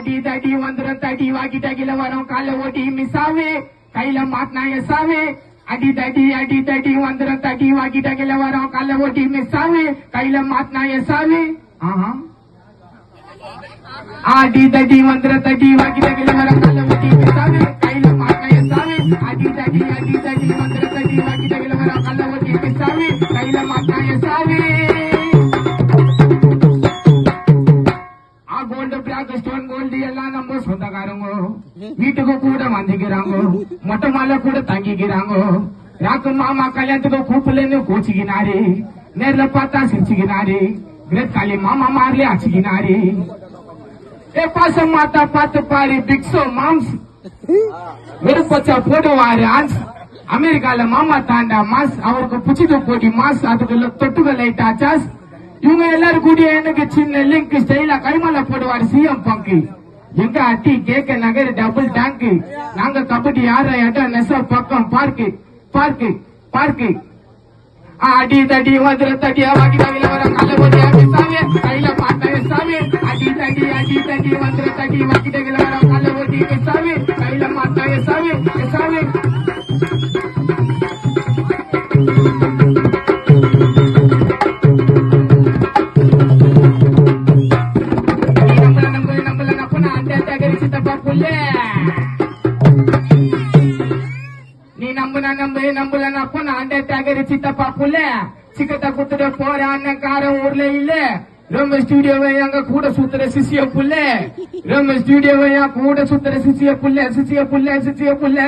அடி தடி வந்துடும் தடி வாக்கிட்ட கீழ வரும் கால ஓட்டி மிஸ்ஸாவே கையில மாட்டினா எஸ்ஸாவே அடி தடி வந்துடும் தடி வாக்கிட்ட கீழ வரும் கால ஓட்டி மிஸ்ஸாவே கையில மாட்டினா எஸ்ஸாவே அடி தடி வந்துடும் தடி வாக்கிட்ட கீழ வரும் கால ஓட்டி மிஸ்ஸாவே கையில மாட்டினா எஸ்ஸாவே அடி தடி வந்துடும் தடி வாக்கிட்ட கீழ வரும் கால ஓட்டி மிஸ்ஸாவே கையில மாட்டினா எஸ்ஸாவே கோல்டு பிளாக் ஸ்டோன் கோல்டு எல்லாம் நம்ம சொந்தக்காரங்க வீட்டுக்கு கூட வந்துக்கிறாங்க மொட்டை மாலை கூட தங்கிக்கிறாங்க ராக்கு மாமா கல்யாணத்துக்கு கூப்பிடலன்னு கோச்சிக்கினாரு நேர்ல பார்த்தா சிரிச்சுக்கினாரு கிரேட் காலி மாமா மாறலே அச்சுக்கினாரு ஏ பாசம் மாத்தா பார்த்து பாரு பிக்ஸோ மாம்ஸ் வெறுப்பச்சா போடுவாரு ஆன்ஸ் அமெரிக்கால மாமா தாண்டா மாஸ் அவருக்கு புச்சிட்டு போட்டி மாஸ் அதுக்குள்ள தொட்டுக லைட்டா சாஸ் இவங்க எல்லாரும் கூடிய எனக்கு சின்ன லிங்க் ஸ்டைலா கைமால போடுவாரு சிஎம் பங்கு எங்க அட்டி கேக்க நகர் டபுள் டேங்க் நாங்க கபடி ஆற இடம் நெச பக்கம் பார்க்கு பார்க்கு பார்க்கு அடி தடி வந்துற தடியா வாங்கி தவில வர கால போட்டியா சாமி கையில பாட்டாய சாமி அடி தடி வந்துற தடி வாங்கி தவில வர கால போட்டி சாமி கையில மாட்டாய சாமி சாமி நீ நம்புல அப்ப அண்டை டேகரி சித்தப்பா புள்ள சிக்கத்தை குத்துட்டு போற அண்ணன் காரம் ஊர்ல இல்ல ரொம்ப ஸ்டுடியோவை அங்க கூட சுத்துற சிசிய புள்ள ரொம்ப ஸ்டுடியோவை கூட சுத்துற சிசிய புள்ள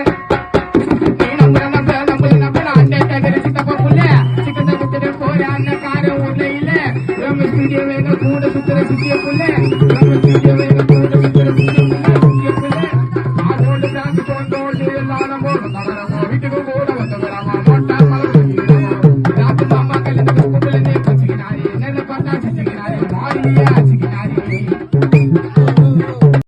நீ நம்புல அண்டை டேகரி சித்தப்பா புள்ள சிக்கத்தை குத்துட்டு போற அண்ணன் காரம் ஊர்ல இல்ல ரொம்ப ஸ்டுடியோவை கூட சுத்துற சிசிய புள்ள